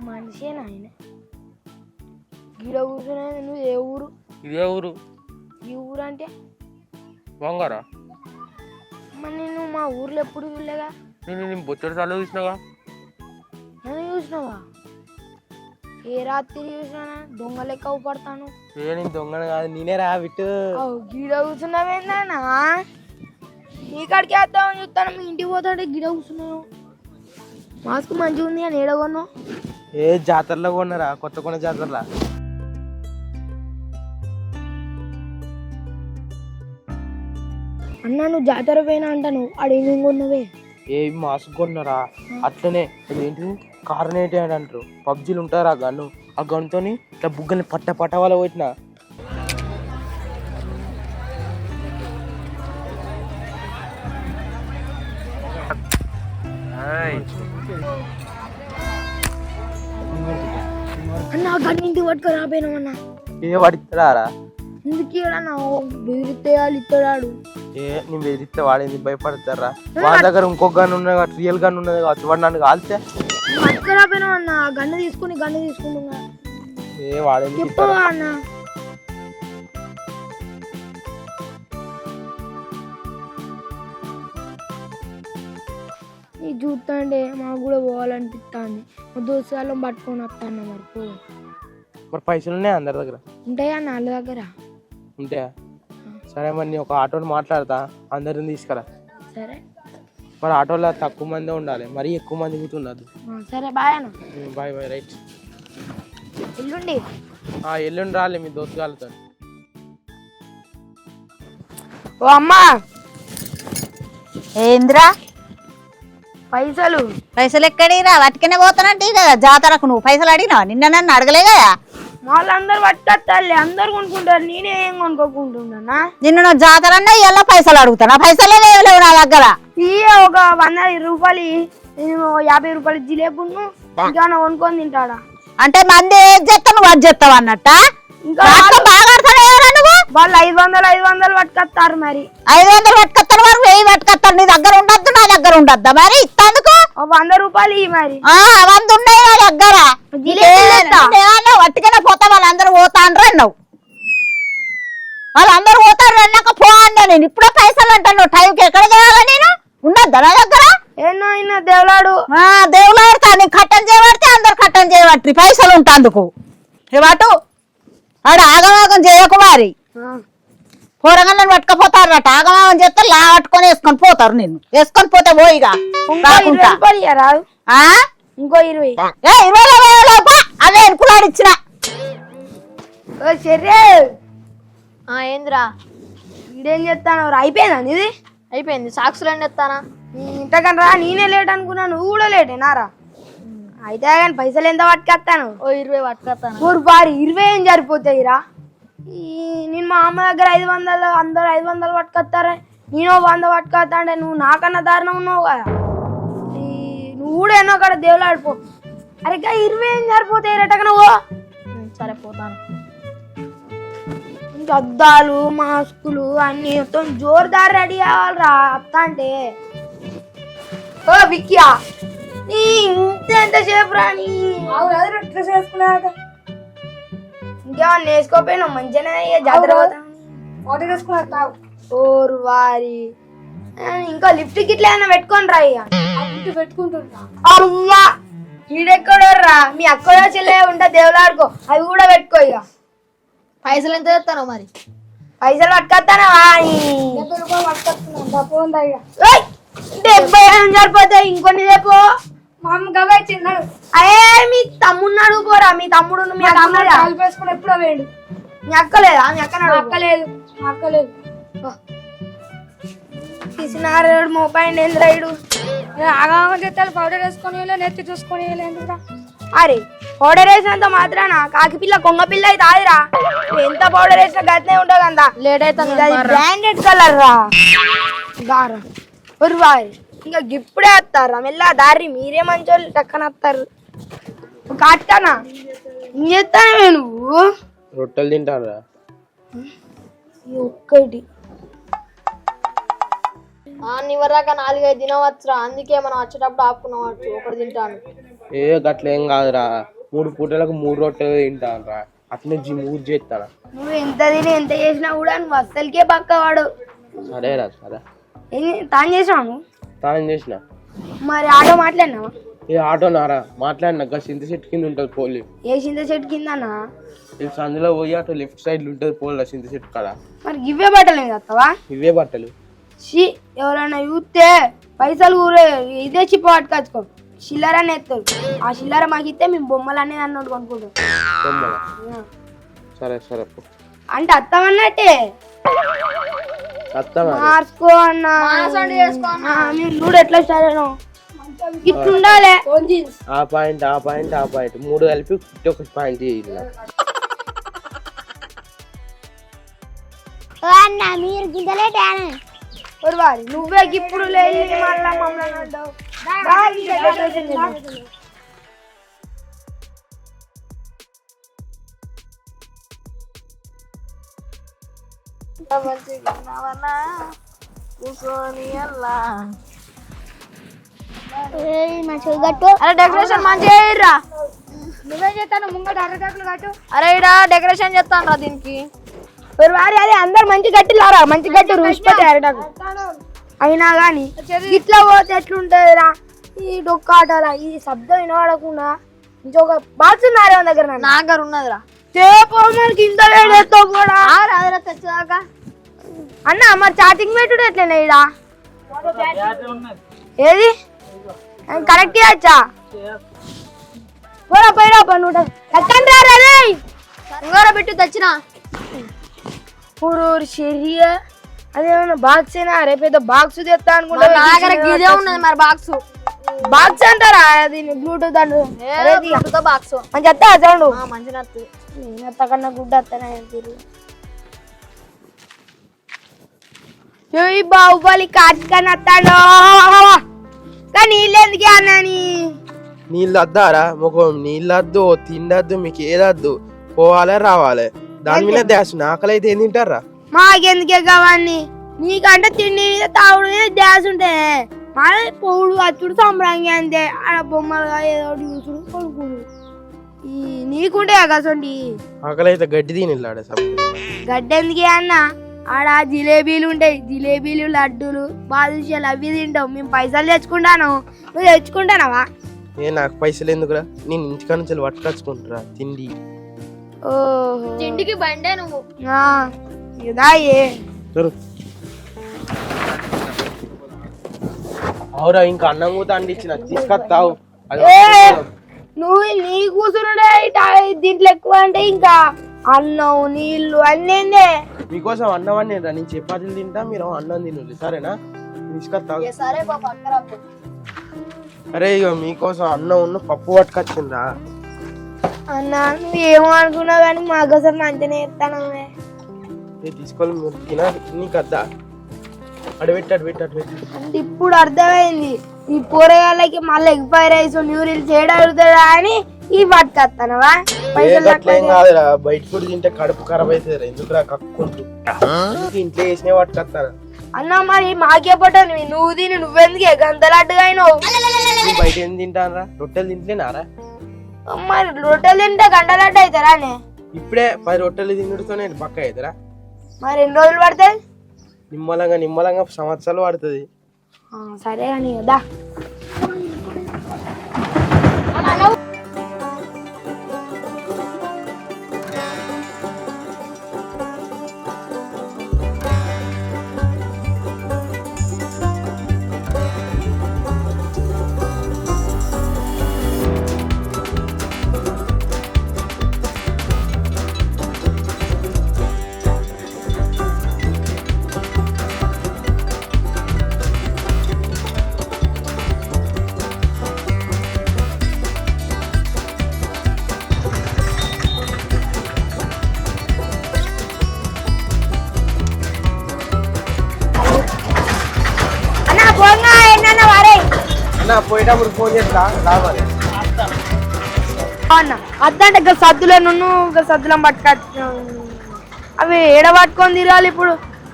మనిషేనా ఆయన గిడ కూర్చున్నా నువ్వు ఏ ఊరు ఇదే ఊరు ఈ ఊరు అంటే వంగారా మరి నేను మా ఊర్లో ఎప్పుడు చూడలేగా నేను బొచ్చడి సార్లు చూసినాగా నన్ను చూసినావా ఏ రాత్రి చూసినా దొంగ లెక్క పడతాను నేను దొంగను కాదు నేనే రా బిట్టు గిడ కూర్చున్నావేందన్నా నీ కాడికి వేద్దామని చూస్తాను మీ ఇంటికి పోతాడే గిడ కూర్చున్నాను మాస్క్ మంచిగా ఉంది అని ఏడగొన్నావు ఏ జాతరలో కొన్నారా కొత్త కొన్న జాతరలా అన్న నువ్వు జాతర పోయినా అంటాను ఆడేమేం కొన్నావే ఏ మాస్క్ కొన్నారా అట్లనే ఏంటి కార్నేటి అని అంటారు పబ్జీలు ఉంటారు ఆ గన్ను ఆ గన్తో ఇట్లా బుగ్గల్ని పట్ట వాళ్ళ కొట్టిన అన్న గన్ను ఇంటికి పట్టుకొని రాపోయినామన్నా ఏ పడిస్తారా ఎందుకు ఇవ్వడన్నా బెదిరితే వాళ్ళు ఇస్తాడు ఏ నేను బెదిరిస్తే వాడేది భయపడతారా వాళ్ళ దగ్గర ఇంకొక గన్ ఉన్నది కాబట్టి రియల్ గన్ ఉన్నది కావచ్చు వాడు నన్ను కాల్తే పట్టుకొని రాపోయినామన్నా గన్ను తీసుకుంటున్నా ఏ వాడేది చెప్పవా అన్న నీ చూస్తాండే మాకు కూడా పోవాలనిపిస్తుంది మా దోస్తుగాళ్ళం పట్టుకొని వస్తాను మరి పో మరి పైసలు ఉన్నాయి అందరి దగ్గర ఉంటాయా అన్న వాళ్ళ దగ్గర ఉంటాయా సరే మరి నేను ఒక ఆటోని మాట్లాడతా అందరిని తీసుకురా సరే మరి ఆటోలో తక్కువ మందే ఉండాలి మరీ ఎక్కువ మంది కూర్చుండదు సరే బాయ్ అన్న బాయ్ బాయ్ రైట్ ఎల్లుండి ఎల్లుండి రాలే మీ దోస్తుగాళ్ళతో ఓ అమ్మా ఏంద్రా పైసలు ఎక్కడిరా వాటికనే పోతానంటే కదా జాతరకు నువ్వు పైసలు అడిగినావా నిన్న నన్ను అడగలే కదా వాళ్ళందరూ పట్టుకొస్తారులే అందరు కొనుక్కుంటారు నేనే ఏం కొనుక్కోకుంటున్నా నిన్న నువ్వు జాతర అన్నా ఇలా పైసలు అడుగుతానా పైసలే లేవు నా దగ్గర ఒక 120 రూపాయలు నేను 50 రూపాయలు జిలేబును ఇంకా కొనుక్కొని తింటాడా అంటే మంది ఏది చేస్తావు నువ్వు అది చేస్తావు అన్నట్ట ఇంకా బాగా ఆడతావు నువ్వు వాళ్ళు 500 పట్టుకొస్తారు మరి 500 పట్టుకొస్తారు మరి 1000 పట్టుకొస్తారు నీ దగ్గర ఉండద్దు నా దగ్గర ఉండద్దా మరి ఇస్తాందుకు 100 రూపాయలు మరి 100 ఉన్నాయి నా దగ్గర వట్టికనే పోతా వాళ్ళందరూ పోతా అంటారు అన్నావు వాళ్ళందరూ పోతారు అన్నాక పో అన్నా నేను ఇప్పుడే పైసలు అంటాను టైంకి ఎక్కడ చేయాలా నేను ఉండద్దా నా దగ్గర ఏనో అయినా దేవులాడు దేవులాడుతా నీకు కట్టం చేయబడితే అందరు కట్టం చేయబట్టి పైసలు ఉంటాందుకు వాటు ఆడ ఆగమాగం చేయకు మరి కూరగాయలను పట్టుకపోతారట ఆగమాగం చేస్తే లా పట్టుకొని వేసుకొని పోతారు నిన్ను వేసుకొని పోతే పోయిగా ఇంకో 20 అదే ఎనుకులాడు ఇచ్చిన ఏంద్రా ఇదేం చెప్తాను అయిపోయిందా ఇది అయిపోయింది సాక్షులు అండి ఎత్తానా ఇంతకని రా నేనే లేట్ అనుకున్నా నువ్వు కూడా లేటేనారా అయితే కానీ పైసలు ఎంత పట్టుకొస్తాను ఓ 20 పట్టుకొస్తాను 20 ఏం సరిపోతాయిరా నేను మా అమ్మ దగ్గర 500 అందరు 500 పట్టుకొస్తారా నేను 100 పట్టుకొస్తా అంటే నువ్వు నాకన్నా దారుణం ఉన్నావు కదా నువ్వు కూడా ఎన్నో కాడ దేవులు ఆడిపో అరే 20 ఏం సరిపోతాయి రటక నువ్వు సరే పోతాను అద్దాలు మాస్కులు అన్ని మొత్తం జోరుదారు రెడీ అవ్వాలిరా అత్త అంటే ఓ విక్కియా నీ ఎంతసేపు రాని డ్రెస్ వేసుకున్నాక ఇంకేమన్నా వేసుకోపోయినా మంచిగానే జాతర ఫోటో వేసుకున్నా ఓరు వారి ఇంకా లిఫ్ట్ గిట్లా ఏమైనా పెట్టుకొని రా ఇక పెట్టుకుంటున్నా అమ్మా ఈడెక్కడోర్రా మీ అక్కడ చెల్లె ఉంటా దేవులాడుకో అవి కూడా పెట్టుకో ఇక పైసలు ఎంత చేస్తాను మరి పైసలు పట్టుకొస్తానా 70 రూపాయలు పట్టుకొస్తున్నా 70 సరిపోతాయి ఇంకొన్ని రేపు మా అమ్మ గవే చిన్నాడు అయ్యే మీ తమ్ముడు పోరా మీ తమ్ముడు మీ అక్క ఎప్పుడో వేడు మీ అక్కలేదా మీ అక్కలేదు తీసినారు మొబైల్ ఎంద్రాయుడు ఆగామ చెత్తాలు పౌడర్ వేసుకొని నెత్తి చూసుకొని అరే పౌడర్ వేసినంత మాత్రాన కాకి పిల్ల కొంగ పిల్ల అయితే ఆదిరా ఎంత పౌడర్ వేసినా గట్నే ఉంటుంది అంత లేట్ అవుతుంది బ్రాండెడ్ కలర్ రా గారా వారి ఇంకా ఇప్పుడే వస్తారా మెల్ల దారి మీరే మంచోళ్ళు టక్కన వస్తారు కాటానా ఏం చేస్తానే నువ్వు రొట్టెలు తింటారా ఒక్కటి ఇవరాక 4-5 తినవచ్చురా అందుకే మనం వచ్చేటప్పుడు ఆపుకున్నాం ఒకటి తింటాను ఏ గట్లేం కాదురా 3 పూటలకు 3 రొట్టెలు తింటాను రా అట్నే జిమ్ యూజ్ చేస్తాను. నువ్వు ఎంత తిని ఎంత చేసినా కూడా నువ్వు అస్సలకే పక్కవాడు. సరేరా సరే. తాను చేసావు తాను చేసిన. మరి ఆటో మాట్లాడినావా? ఏ ఆటో నారా మాట్లాడినాక సింత చెట్టు కింద ఉంటుంది పోలీ. ఏ చింత చెట్టు కిందనా? అందులో పోయి అటు లెఫ్ట్ సైడ్ ఉంటుంది పోలే సింత చెట్టు కాడ. మరి ఇవే బట్టలు మీద వస్తావా? ఇవే బట్టలు. ఎవరైనా చూస్తే పైసలు ఊరే ఇదే చిప్ప పట్టుకొచ్చుకో. చిల్లర అని ఎత్తారు. ఆ చిల్లర మాకు ఇస్తే మేము బొమ్మలు అనేది అన్నట్టు కొనుక్కుంటాం. సరే సరే అంటే అత్తమన్నట్టే మార్చుకో అన్న. చూడు ఎట్లా స్టార్ట్ అయినా ఇట్లుండాలి. ఆ పాయింట్ 3 కలిపి ఒక పాయింట్ మీరు గింజలే నువ్వే ఇప్పుడు లేదు మళ్ళా మమ్మల్ని అంటావు. డెకరేషన్ మంచిగా చేయరా. నువ్వే చేస్తాను ముంగట అరగట్లు కట్టు. అరే ఇడ డెకరేషన్ చేస్తాను రా దీనికి. అదే అందరు మంచి గట్టిలారా మంచి గట్టి రుచిపట్టి అరటాకు అయినా గాని ఇట్లా పోతే ఎట్లుంటదిరా ఈ డొక్క ఆటలా. ఈ శబ్దం వినబడకుండా ఇంకొక బాక్స్ ఉన్నారే దగ్గర నా దగ్గర ఉన్నదిరా. మనకి ఇంత వేడేస్తావు కూడా తెచ్చాక అన్న. మరి చాటింగ్ పెట్టుడు ఎట్లనే ఇడా ఏది కరెక్ట్ చేయచ్చా? పోరా పోయిరా పన్ను ఎక్కండి రే ఇంకోర పెట్టు తెచ్చినా. ఊరు శరీర అదేమన్నా బాక్స్ అయినా రేపు పెద్ద బాక్స్ తెస్తా అనుకుంటా. ఇదే ఉన్నది మరి బాక్స్. బాక్స్ అంటారా అది బ్లూటూత్ అంటే బాక్స్ మంచి వస్తా సౌండ్ మంచిగా కన్నా గుడ్డ వస్తానే తిరుగు. బాహుబలి కార్తీకని వస్తాడు కానీ నీళ్ళు ఎందుకే అన్నాని. నీళ్ళు వద్దారా ముఖం నీళ్ళు వద్దు తిండద్దు మీకు ఏదద్దు పోవాలి రావాలి దాని మీద ధ్యాస. ఆకలి అయితే ఏం తింటారా? మాకెందుకే కావన్నీ నీకంటే తిండి మీద తాగుడు మీద ధ్యాస ఉంటాయి. మన పొగుడు అచ్చుడు సంబరంగా అంతే. ఆడ బొమ్మలుగా ఏదో చూసుడు కొనుక్కుడు నీకుంటే కసండి. ఆకలి అయితే గడ్డి తిని గడ్డి ఎందుకే అన్న? ఆడ జిలేబీలు ఉంటాయి. జిలేబీలు లడ్డూలు బాదుషాలు అవి తింటావు. మేము పైసలు తెచ్చుకుంటాను. నువ్వు తెచ్చుకుంటానవా? ఏ నాకు పైసలు ఎందుకురా? నేను ఇంటికా నుంచి పట్టుకొచ్చుకుంటారా తిండి. ఓహో తిండికి బండే నువ్వు. అవురా ఇంకా అన్నం కూడా అందించిన తీసుకొస్తావు. నువ్వు నీ కూర్చున్నాడే దీంట్లో ఎక్కువ అంటే ఇంకా అన్నం నీళ్లు అన్నీ. మీకోసం అన్నం అని నేను చపాతీలు తింటా మీరు అన్నం తినండి సరేనా? తీసుకొస్తావు. సరే అరే ఇక మీకోసం అన్నం ఉన్న పప్పు పట్టుకొచ్చిండ్రా. అన్నా నువ్వు ఏమో అనుకున్నావు కానీ మాకోసం మంచిగా ఇస్తాను. తీసుకోవాలి మీరు తిన నీకు అద్దా అడబెట్టు అంటే ఇప్పుడు అర్థమైంది ఈ కూరగాయలకి మళ్ళీ ఎగ్ ఫ్రైడ్ రైస్ న్యూరిల్ చేయడం అడుగుతాడా అని ఈ పట్టుకొస్తానవా? పైసలు కాదురా బయట కూడా తింటే కడుపు ఖరాబ్ అవుతుంది. ఎందుకురా కక్కుంటూ ఇంట్లో వేసినా పట్టుకొస్తాను అన్నా. మరి మాకే పట్టాను నువ్వు తిని నువ్వెందుకే గంతలడ్డుగా అయినావు? బయట ఏం తింటానరా? రొట్టెలు తింటలేనారా? మరి రొట్టెలు తింటే గంటలడ్డు అవుతారా? ఇప్పుడే 10 రొట్టెలు తినడుతోనే పక్క అవుతారా? మరి ఎన్ని రోజులు పడతాయి? నిమ్మలంగా సంవత్సరాలు పడుతుంది. సరే అని కదా. పోయేటప్పుడు ఫోన్ చేస్తా రావాలి. అద్దంటే సద్దులే నువ్వు సద్దులం పట్టుకొచ్చు. అవి ఏడ పట్టుకొని తిరగాలి ఇప్పుడు?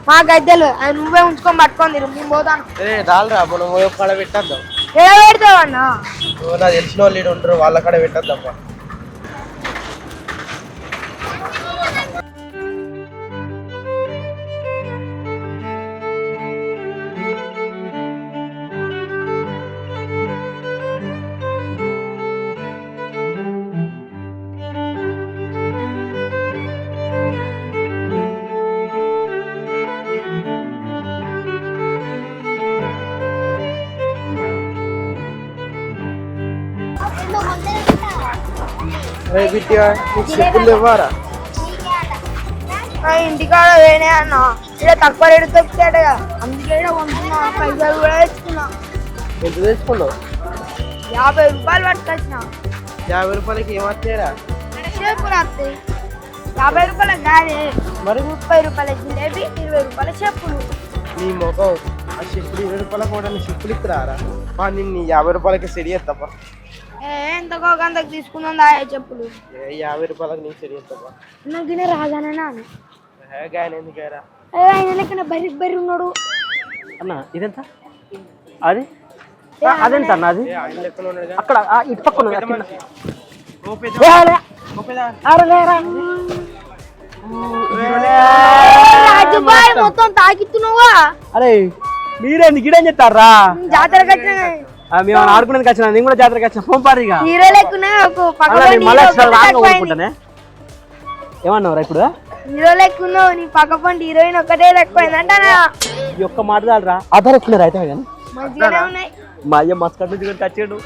మాకైతే నువ్వే ఉంచుకొని పట్టుకొని తిరుగు. మేము పోతాను. రాలరా మనం కాడ పెట్టేద్దాం. ఎలా పెడతావన్నా? నాకు తెలిసిన వాళ్ళు ఈడ ఉంటారు, వాళ్ళ కాడ పెట్టద్దమ్మా. చెప్పులు ఇవ్వరా? ఇంటికాడ వేనే అన్న, ఇలా తక్కువ రేటు దొరుకుతాడుగా, అందుకే కొంటున్నా. పైసలు కూడా తెచ్చుకున్నా. ఎంత తెచ్చుకున్నావు? 50 రూపాయలు పట్టుకొచ్చిన. 50 రూపాయలకి ఏమొచ్చారా? చెప్పులు వస్తాయి. 50 రూపాయలకు కాదే, మరి 30 రూపాయల జిలేబీ, 20 రూపాయల చెప్పులు. నీ మొఖం ఆ చెప్పులు 20 రూపాయలకు కూడా చెప్పులు ఇస్తారా? నిన్ను 50 రూపాయలకి సెడి చేస్తాపా. ఎంతకో అంతకు తీసుకుందాం దాయా చెప్పులు. 50 రూపాయలకు నీకు సెడి చేస్తాపా. నాకు రాగానే నాన్న గాయన ఎందుకేరా? ఆయన లెక్కన బర్రి ఉన్నాడు అన్న. ఇదెంత? అది అదెంత అన్న? అది ఆయన లెక్కన ఉన్నాడు అక్కడ ఇటు పక్కన రాజుబాయ్ మొత్తం తాకిస్తున్నావా? అరే మీరేంది గిడేం చెప్తారా? జాతరకు వచ్చిన మేము ఆడుకునేందుకు వచ్చిన, నేను కూడా జాతరకి వచ్చిన. Phone పారిగా hero లెక్కునే అనుకుంటానే. ఏమన్నావురా ఇప్పుడు? హీరో లెక్కున్నావు, నీ పక్క పండి హీరోయిన్ ఒక్కటే ఎక్కువైందంట. ఈ ఒక్క మాట చాలరా, ఆధార్ ఎక్కున్నారు అయితే కానీ మంచిగానే ఉన్నాయి. మా అయ్య మస్కట్ నుంచి వచ్చాడు.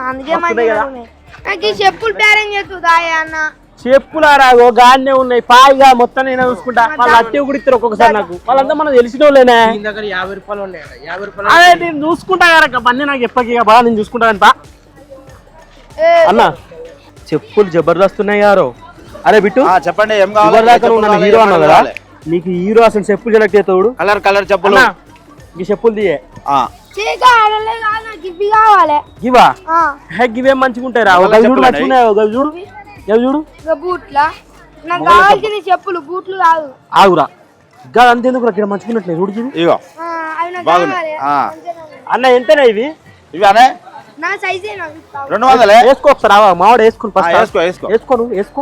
అందుకే మంచిగా ఉన్నాయి. నాకు ఈ చెప్పులు పేరేం చేస్తుంది దాయా అన్న? చెప్పులారా గానే ఉన్నాయి పాయిగా, మొత్తం నేను చూసుకుంటా. వాళ్ళు అట్టి కూడా ఇస్తారు ఒక్కొక్కసారి నాకు. వాళ్ళంతా మనం తెలిసిన వాళ్ళేనే. దగ్గర 50 రూపాయలు ఉన్నాయి. 50 రూపాయలు అదే నేను చూసుకుంటా కదా అన్నీ నాకు చెప్పక బాగా నేను చూసుకుంటా అంత. అన్న చెప్పులు జబర్దస్త్ ఉన్నాయి గారు. అరే బిట్టు చెప్పండి, ఏం కావాలి? హీరో అన్నావు కదా, నీకు హీరో అసలు చెప్పులు సెలెక్ట్ చేస్తాడు. కలర్ కలర్ చెప్పులు, ఈ చెప్పులు తీయే. ఇవా గివేం మంచిగా ఉంటాయిరా. చూడు మంచిగా చూడు చూడు బూట్లా. నాకు కావాల్సిన చెప్పులు బూట్లు కాదు. ఆగురా గా అంతేందుకు ఇక్కడ మంచుకున్నట్లేదు చూడు గివి. ఇగో అవి నాకు బాగున్నాయి. కావాలి. అన్న ఎంతేనా ఇవి? ఇవి అనే నా సైజే నాకు ఇస్తావు. 200. వేసుకో ఒకసారి మావాడు వేసుకుని వేసుకో వేసుకో వేసుకో నువ్వు వేసుకో.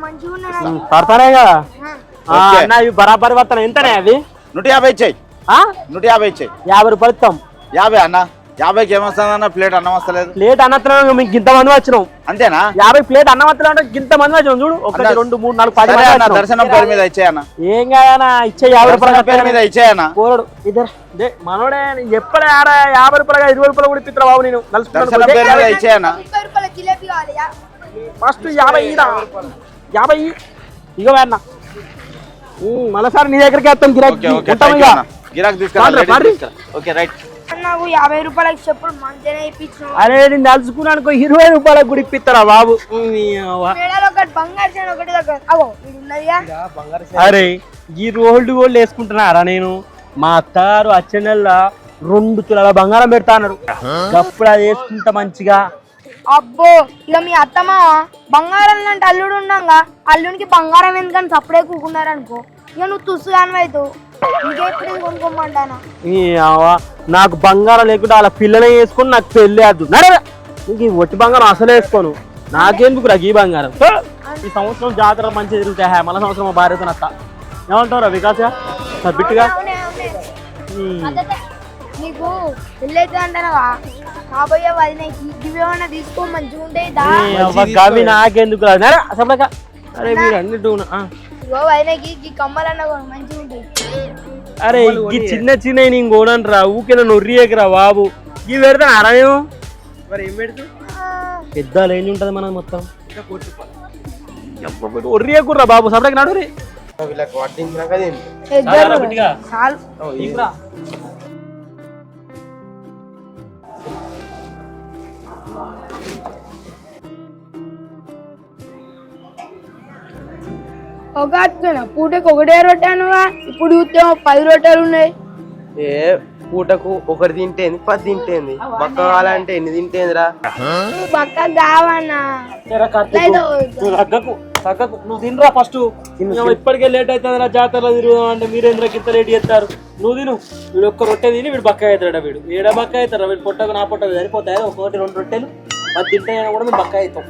మంచిగా ఉన్నా పడతానేగా అన్న. ఇవి బరాబరి వస్తాను. ఎంతనే అవి? 150 ఇచ్చాయి. 150 ఇచ్చాయి. 50 రూపాయలు ఇస్తాం. 50 అన్న. 50కి ఏమొస్తుందన్న? ప్లేట్ అన్నం వస్తలేదు. ప్లేట్ అన్నత్రం మీకు ఇంత మంది వచ్చినాం. అంతేనా? 50 ప్లేట్ అన్నం వస్తా అంటే ఇంత మంది వచ్చినాం చూడు. 1 2 3 4 10 మంది వచ్చినాం. దర్శనం పేరు మీద ఇచ్చేయన్న. ఏం కాదన్నా ఇచ్చే 50 రూపాయలు పేరు మీద ఇచ్చేయన్న. పోరాడు ఇద్దరు మనోడే. నేను ఎప్పుడే ఆడ 50 రూపాయలుగా 20 రూపాయలు కూడా ఇప్పిస్తా బాబు. నేను దర్శనం పేరు మీద ఇచ్చేయన్న. 30 రూపాయల జిలేబీ కావాలి. ఫస్ట్ 50 50 ఇగో అన్న. మళ్ళీసారి నీ దగ్గరికి వస్తాం గిరాక్ తీసుకురా. Okay right. నాకు 50 రూపాయలకి చెప్పులు మంచిగానే ఇప్పించు. అరే నేను తలుచుకున్నాను 20 రూపాయలకు కూడా ఇప్పిస్తారా బాబు? మేడలో ఒకటి బంగారు చైన్ ఒకటి దగ్గర అవో ఇది ఉన్నదిగా. అరే ఈ రోల్డ్ గోల్డ్ వేసుకుంటున్నారా? నేను మా అత్తగారు వచ్చే నెల 2 తులాల బంగారం పెడతా అన్నారు. అప్పుడు అది వేసుకుంటా మంచిగా. అబ్బో ఇక మీ అత్తమ్మ బంగారం లాంటి అల్లుడు ఉన్నాగా, అల్లునికి బంగారం ఎందుకని సప్పుడే కూకున్నారు అనుకో, ఇక నువ్వు తుస్సుగాను అవుతావు. ఇంకెప్పుడు కొనుక్కోమంటానా? నాకు బంగారం లేకుండా వాళ్ళ పిల్లలే వేసుకొని నాకు పెళ్ళి వద్దు. ఇంక ఈ ఒట్టి బంగారం అసలు వేసుకోను. నాకెందుకు రా ఈ బంగారం? ఈ సంవత్సరం జాతర మంచిగా తిరుగుతాయి. మళ్ళీ సంవత్సరం మా భార్యతో నత్త. ఏమంటావురా వికాస బిట్టుగా? నీకు పెళ్ళైతే అంటానవా కాబోయే వదినకి ఇవేమన్నా తీసుకో మంచిగా ఉంటాయి. గవి నాకెందుకు? అరే మీరు అన్నిటి ఇగో వదినకి ఈ కమ్మలన్నా మంచిగా ఉంటాయి. అరే ఈ చిన్న చిన్న నేను కొనను రా. ఊకే నొర్రియకరా బాబు. ఇవి పెడతాను అరమేమో. మరి ఏం పెడతావు? పెద్ద ఏం ఉంటది మనం మొత్తం ఒర్రియకుర్రా బాబు. సపరేట్ నాడు రే వీళ్ళకి వడ్డించినాక తింది. చాలు ఒక పూటకి ఒకటే రొట్టానుగా, ఇప్పుడు చూస్తే 10 రొట్టెలు ఉన్నాయి. ఏ పూటకు ఒకటి తింటేంది 10 తింటేంది. బక్క కావాలంటే ఎన్ని తింటేందిరా? బక్క కావన్నా తగ్గకు నువ్వు తినరా ఫస్ట్. ఇప్పటికే లేట్ అవుతుంది జాతరలో తిరుగుదాం అంటే మీరేంద్రకి ఇంత లేట్ చేస్తారు. నువ్వు తిను. వీడు ఒక్క రొట్టె తిని వీడు బక్క అవుతాడు. వీడు ఏడ బక్క అవుతారా? వీడు పొట్టకు నా పొట్టకు సరిపోతాయి. ఒకటి 2 రొట్టెలు 10 తింటాయని కూడా మేము బక్క అవుతాం.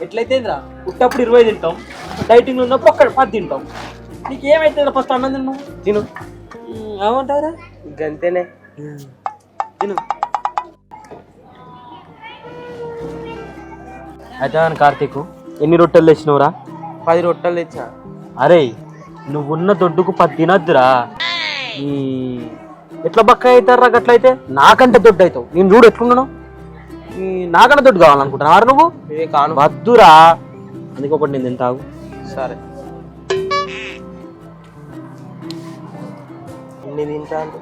ఎట్లయితేందిరా? పుట్టప్పుడు 20 తింటాం, డైటింగ్ ఉన్నప్పుడు 10 తింటాం. నీకు ఏమైతుందిరా? ఫస్ట్ అన్నం తిన్నావు తిను. ఏమంటావురా? గంతేనే తిను. అయితే కార్తీక్ ఎన్ని రొట్టెలు తెచ్చినవురా? 10 రొట్టెలు తెచ్చా. అరే నువ్వున్న దొడ్డుకు 10 తినద్దురా. ఈ ఎట్లా బక్క అవుతారా? అట్లయితే నాకంటే దొడ్డు అవుతావు. నేను చూడు ఎట్లున్నాను. నాకంటే దొడ్డు కావాలనుకుంటున్నావు నువ్వు? కాను వద్దురా. అందుకే ఒకటి నేను తింటావు. సరే ఎన్ని తింటా అంటే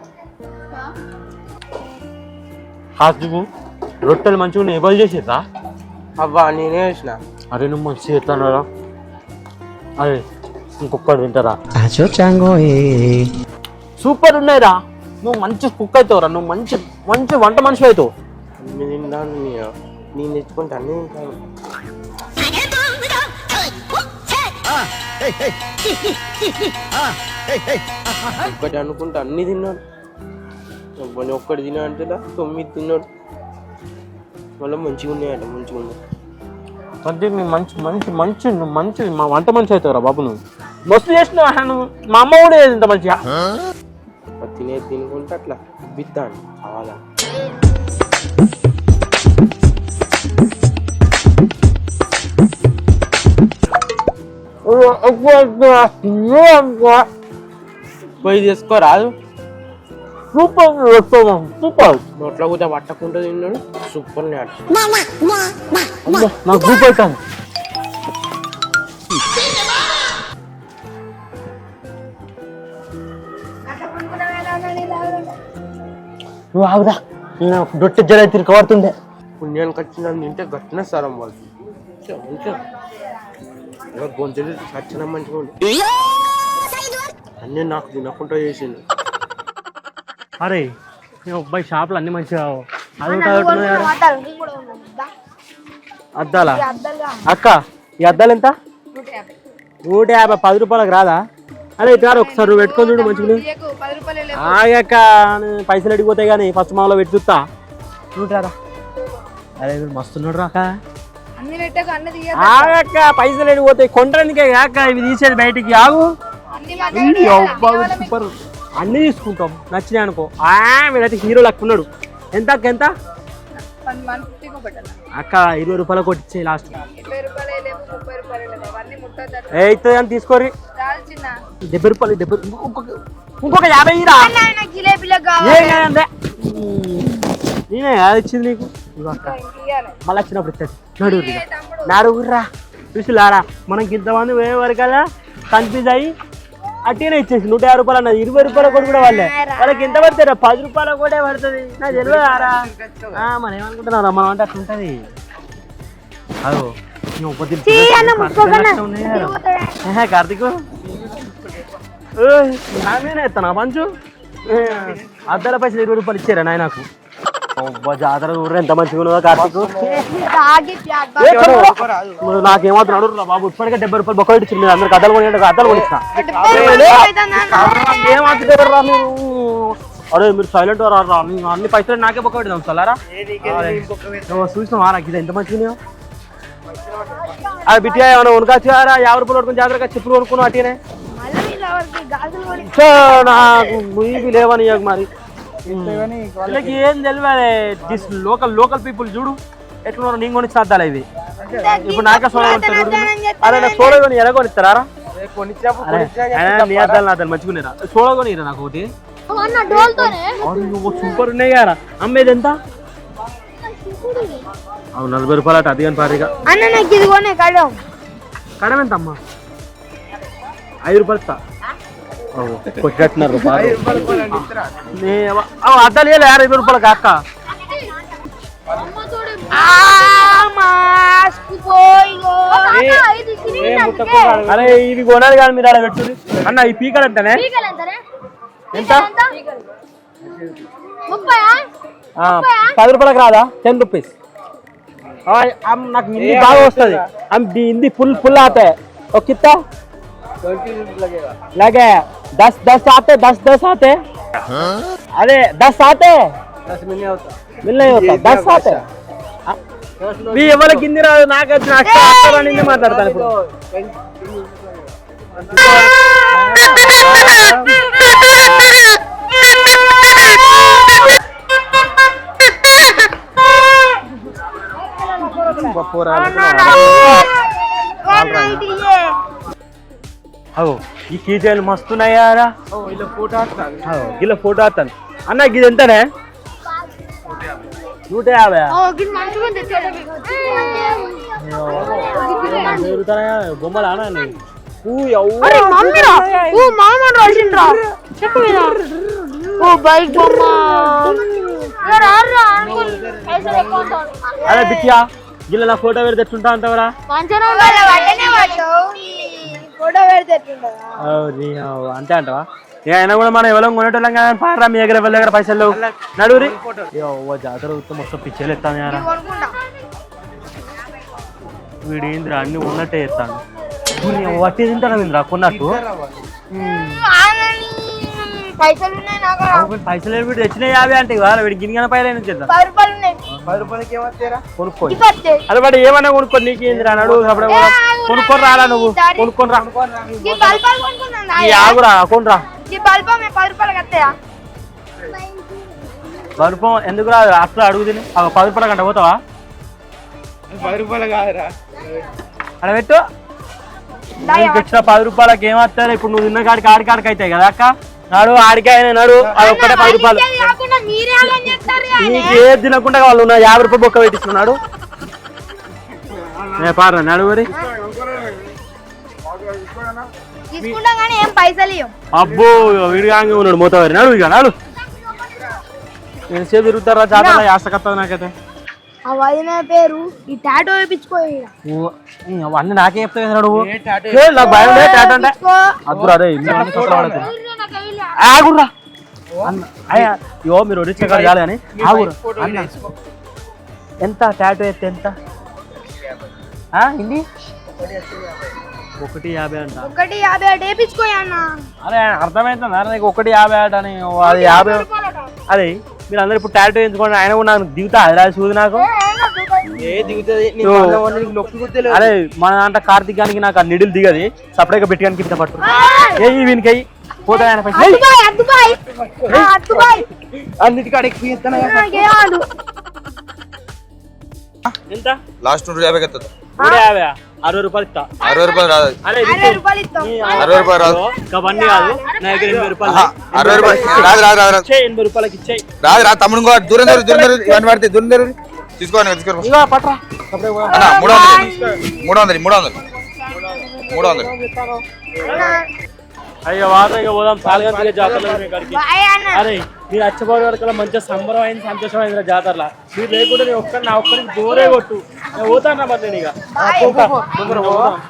హాస్టల్ రొట్టెలు మంచిగా ఎవరు చేసేదా? అవ్వా నేనే వేసిన. అరే నువ్వు మంచిగా ఎట్లా? అరే ఇంకొకటి తింటారా? సూపర్ ఉన్నాయిరా. నువ్వు మంచి కుక్ అవుతావురా. నువ్వు మంచి మంచి వంట మనిషి అవుతావు. అన్ని తింటాను నేను తెచ్చుకుంటే అన్ని తింటాను. ఒక్కటి అనుకుంటే అన్ని తిన్నాడు. ఒక్కటి తిన్నా అంటే 9 తిన్నాడు. మళ్ళీ మంచిగా ఉన్నాయట. మంచిగా ఉన్నాయి. అంటే నువ్వు మంచి మంచి మంచి నువ్వు మంచి మా వంట మనిషి అవుతావురా బాబు. నువ్వు మస్తు చేసినావు. నువ్వు మా అమ్మ కూడా ఇంత మంచిగా తినేది తినుకుంటే అట్లా బిద్దాను కావాలా. పోయి తీసుకోరాదు. Super super. నోట్లో కూడా పట్టకుండా తిన్నాడు. సూపర్ నాడు. నాకు గ్రూప్ అవుతాను. నువ్వు ఆవురా. రొట్టె జర తిరిగి కడుతుండే. పుణ్యానికి వచ్చిన తింటే గట్టిన సరం వాళ్ళు గొంతులు సచ్చిన మంచిగా ఉండే. అన్నీ నాకు తినకుండా చేసిండు. అరే అబ్బాయి షాపులు అన్ని మంచిగా అద్దాలా? అక్క ఈ అద్దాలు ఎంత? 150. 10 రూపాయలకు రాదా? అరే ఇటు ఒకసారి నువ్వు పెట్టుకొని చూడు మంచిగా. ఆగక్క పైసలు అడిగిపోతాయి కానీ ఫస్ట్ మాలో పెట్టి చూస్తా. చూడరా. అరే మీరు మస్తున్నాడు రాక. ఆగక్క పైసలు అడిగిపోతాయి. కొంటానికే కాక ఇవి తీసేది బయటికి. ఆగు. సూపర్. అన్ని తీసుకుంటాం నచ్చినాయి అనుకో. మీరైతే హీరో లెక్కున్నాడు. ఎంత అక్క ఎంత? అక్క 20 రూపాయలు కొట్టించే లాస్ట్. అయితే అని తీసుకోరి. 70 రూపాయలు. ఇంకొక 50 రా. నేనే అది ఇచ్చింది నీకు. మళ్ళీ వచ్చినప్పుడు ఇచ్చేది. నడుగురా చూసిలారా. మనకి ఇంతమంది పోయే వరకల్లా కన్ఫ్యూజ్ అయ్యి అట్టినే ఇచ్చేసి 150 రూపాయలు అన్నది. 20 రూపాయల కూడా కూడా వాళ్ళే. వాళ్ళకి ఎంత పడతారా? 10 రూపాయల కూడా పడుతుంది. నాకు తెలియదారా. మనం ఏమనుకుంటున్నారా? మనం అంటే అట్లా ఉంటుంది. అదో కార్తీక్ నేనే ఎత్తానా పంచు. అద్దాల పైసలు 20 రూపాయలు ఇచ్చారా నాయ నాకు. జాతర ఊరు ఎంత మంచిగా ఉన్నదో కార్తీక్. నాకేమవుతున్నాడు బాబు. ఇప్పటికే 70 రూపాయలు బొక్క ఇచ్చింది. మీరు అందరికి అద్దాలు కొని అద్దాలు కొనిస్తా. ఏమవుతుంటారా మీరు? అరే మీరు సైలెంట్ రా. అన్ని పైసలు నాకే బొక్క పెడదాం సలారా. చూసినావా నాకు ఇది ఎంత మంచిగా. అది బిట్టిగా ఏమన్నా కొనుకొచ్చు కదా. 50 రూపాయలు కొనుక్కుని జాతరగా చెప్పులు కొనుక్కున్నావు అట్టినే. నాకు ఇవి లేవని మరి వీళ్ళకి ఏం తెలియదు. లోకల్ పీపుల్ చూడు ఎట్లున్నారు. నేను కొనిచ్చిన అద్దాలు ఇవి. ఇప్పుడు నాకే సోడా కొనిస్తారు. అరే నాకు సోడా కొని ఎలా కొనిస్తారా? నీ అద్దాలు నా అద్దాలు మంచిగా సోడా కొనిరా నాకు ఒకటి. సూపర్ ఉన్నాయి కదా. అమ్మేది ఎంత? 40 రూపాయలు అటు. అది కానీ పారిగా కడం ఎంత అమ్మా? 5 రూపాయలు ఇస్తా. కొట్టినట్టున్నారు అద్దాలు 20 రూపాయలు అక్క. అరే ఇవి కొనాలి కానీ మీరు అలా పెట్టు అన్న. ఈ పీకలు ఎంతనే? ఎంత? 10 రూపాయలకు రాదా? 10 రూపీస్. నాకు హిందీ బాగా వస్తుంది. హిందీ ఫుల్ ఆతాయి. और कितना 20 लगेगा। लगे 10 आते 10 आते अरे 10 आते 10 मिल नहीं होता। मिल नहीं होता 10 आते మీ ఎవరికి హిందీ రాదు నాకు వచ్చి నాకు మాట్లాడతాను ఇప్పుడు ఈ కీజైలు మస్తున్నాయారా ఇలా ఫోటో ఆడుతాను ఇలా ఫోటో వస్తాను అన్న ఇది ఎంతనే 150 బొమ్మలు అన్న అరే బిట్టియా గిల్ల నా ఫోటో పెడితే ఎట్లుంటా అంతవరా ఫోటో పెడితే ఎట్లుంటదా? అంతే అంటవా అయినా కూడా మనం ఎవరో కొనేటోళ్ళం కానీ పాడరా మీ దగ్గర ఎవరి దగ్గర పైసలు నడువురి జాతర మొత్తం పిచ్చేలు ఎత్తాను యారా వీడు ఏంద్రా అన్ని ఉన్నట్టే ఎత్తాను వట్టి తింటాను ఇంద్రా కొన్నట్టు పైసలు ఉన్నాయి నాకు. పైసలు వీడు తెచ్చిన 50 అంటే వీడి గిన్నె పైన నుంచి 10 రూపాయలు ఉన్నాయి. 10 రూపాయలకి ఏమొస్తారా? కొనుక్కోని ఇవ్వట్లే. అరే వాడు ఏమన్నా కొనుక్కొని నీకు ఏందిరా నడు కొనుక్కొని రారా నువ్వు కొనుక్కొని రా ఈ బల్బాలు కొనుక్కున్నాను. ఈ ఆగురా కొనురా ఈ బల్బా మేము 10 రూపాయలకి వస్తాయా? బరుపు ఎందుకు రా అట్లా అడుగు తిని 10 రూపాయల గంట పోతావా 10 రూపాయలు కాదురా. అక్కడ పెట్టు నీకు ఇచ్చిన 10 రూపాయలకి ఏమవుతారు ఇప్పుడు నువ్వు తిన్న కాడికి ఆడికాడికి అవుతాయి కదా అక్క నాడు ఆడికాయ నడు అది ఒక్కటే 10 రూపాయలు ఇది కాకుండా మీరే ఆగం చేస్తారు. నీకు ఏది తినకుండా వాళ్ళు 50 రూపాయలు బొక్క పెట్టిస్తున్నాడు పారా నడు మరి తీసుకుంటాం కానీ ఏం పైసలు ఇవ్వం. అబ్బో విడిగాంగా ఉన్నాడు మోతవారి నడు ఇక నాడు నేను సేపు తిరుగుతారా జాతర యాసకత్తది నాకైతే ఆ వదిన పేరు ఈ టాటో వేయించుకోయి. అవన్నీ నాకే చెప్తావు నువ్వు ఏ టాటూ నాకు భయం లేదు టాటో అంటే అద్దురా అదే ఆగుర్రా అన్న అయ్యా ఇవో మీరు ఒడిచిన కాదు చాలు కానీ ఆగురు అన్న ఎంత టాటో ఎత్తే ఎంత హిందీ 150 అంట 150 వేయించుకోయి అన్న. అరే అర్థమవుతుంది అరే నీకు 150 అని అది 50 అదే మీరు అందరు ఇప్పుడు టాటో ఎంచుకోండి ఆయన కూడా నాకు దిగుతా అది చూది నాకు ఏ దిగుతుంది నొప్పి గుర్తులేదు. అరే మన అంటే కార్తీక్ గానికి నాకు ఆ నిడిల్ దిగది సపరేట్గా పెట్టడానికి కింద పట్టు ఏ వీనికి అయ్యి పోతా ఆయన అన్నిటికీ అడిగి ఎంత లాస్ట్ 150 కదా 150 60 రూపాయలు ఇస్తా 60 రూపాయలు రాదు. అరే 60 రూపాయలు ఇస్తాం. 60 రూపాయలు రాదు. అవన్నీ కాదు నా దగ్గర 80 రూపాయలు 60 రూపాయలు రాదు రాదు రాదు 80 రూపాయలకి ఇచ్చేయి రాదు రాదు తమ్ముడు ఇంకో దూరం ఇవన్నీ పడితే దూరం తీసుకోండి తీసుకోండి ఇగో పట్రా అన్న 300 అయ్యో వాదగా పోదాం సాలగంతగా జాతరలో కాడికి బాయ్ అన్న. అరే మీరు అచ్చబోయే వరకు మంచిగా సంబరం అయింది సంతోషం అయింది జాతరలో మీరు లేకుండా నేను నా ఒక్కరికి దూరే కొట్టు నేను పోతాను మరి నేను ఇక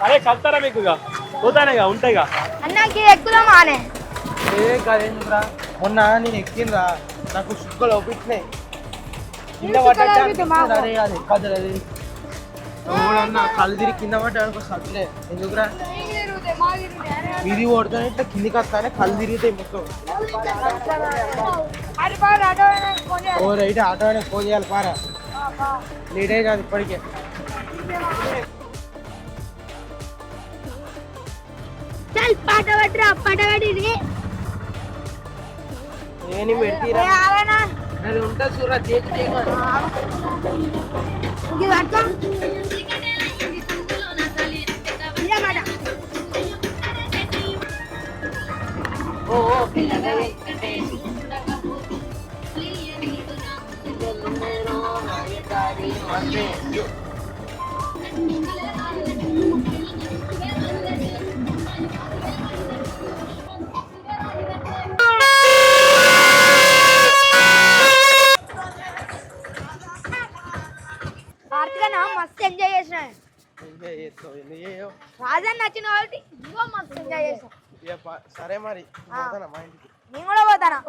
అరే కలుతారా మీకు ఇక పోతానే ఇక ఉంటాయిగా అన్నకి ఎక్కుదాం ఆనే. ఏ కాదేంద్రా మొన్న నేను ఎక్కిండ్రా నాకు సుక్కలు ఒప్పించినాయి కింద పడ్డా కళ్ళు తిరిగి కింద పడ్డానికి సత్లే ఎందుకురా ఇది కొడతానే ఇట్లా కిందికి వస్తానే కళ్ళు తిరుగుతాయి మొత్తం. ఓ రైట్ ఆటో అయినా ఫోన్ చేయాలి పారా లేట్ అయ్యి కాదు ఇప్పటికే. చల్ పాట పట్టరా పాట పడి నేను పెడతీరా అది ఉంటుంది చూడరా చేతి మస్తు ఎంజాయ్ చేసిన రాజన్ నచ్చిన కాబట్టి ఇంకో మస్తు ఎంజాయ్ చేసాం. సరే మరి మా ఇంటికి నేను కూడా పోతానా.